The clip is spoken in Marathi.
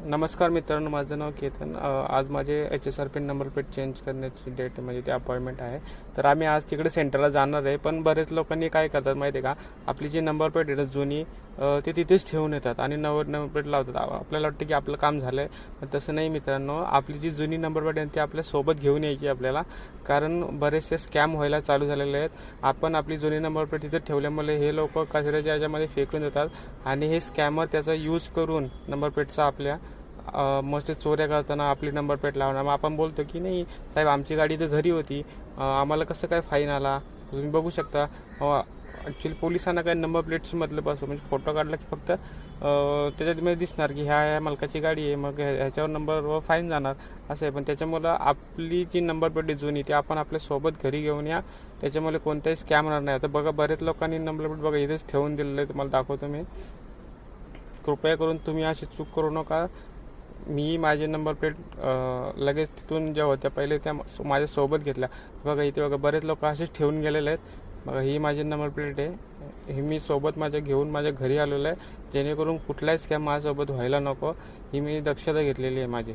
नमस्कार मित्रांनो, माझं नाव केतन. आज माझे HSRP नंबर प्लेट चेंज करण्याची डेट म्हणजे ते अपॉइंटमेंट आहे. तर आम्ही आज तिकडे सेंटरला जाणार आहे. पण बरेच लोकांनी काय करतात माहिती आहे का, आपली जी नंबर प्लेट आहे ना जुनी, ते तिथेच ठेवून येतात आणि नंबर प्लेट लावतात. आपल्याला वाटतं की आपलं काम झालं आहे, पण तसं नाही मित्रांनो. आपली जी जुनी नंबर प्लेट आहे ती आपल्या सोबत घेऊन यायची आपल्याला, कारण बरेचसे स्कॅम व्हायला चालू झालेले आहेत. आपण आपली जुनी नंबर प्लेट तिथे ठेवल्यामुळे हे लोक कचऱ्याच्या याच्यामध्ये फेकून देतात आणि हे स्कॅमर त्याचा यूज करून नंबर प्लेटचा आपल्या मस्त चोऱ्या करताना आपली नंबर प्लेट लावणार. मग आपण बोलतो की नाही साहेब, आमची गाडी तर घरी होती, आम्हाला कसं काय फाईन आला. तुम्ही बघू शकता. ॲक्च्युली पोलिसांना काय नंबर प्लेटची मतलब असं, म्हणजे फोटो काढला की फक्त त्याच्यामध्ये दिसणार की ह्या मालकाची गाडी आहे, मग ह्याच्यावर नंबरवर फाईन जाणार असं आहे. पण त्याच्यामुळं आपली जी नंबर प्लेट जुनी ती आपण आपल्या सोबत घरी घेऊन या, त्याच्यामुळे कोणताही स्कॅम होणार नाही. आता बघा, बरेच लोकांनी नंबर प्लेट बघा इथेच ठेवून दिलेलं आहे. तुम्हाला दाखवतो मी. कृपया करून तुम्ही अशी चूक करू नका. मी माझे नंबर प्लेट लगेच तिथून ज्या होत्या पहिले त्या माझ्यासोबत घेतल्या. बघा इथे बघा, बरेच लोक असेच ठेवून गेलेले आहेत. बघा, ही माझी नंबर प्लेट आहे. ही मी सोबत माझ्या घेऊन माझ्या घरी आलेलो आहे, जेणेकरून कुठलाही स्कॅम माझ्यासोबत व्हायला नको. ही मी दक्षता घेतलेली आहे माझी.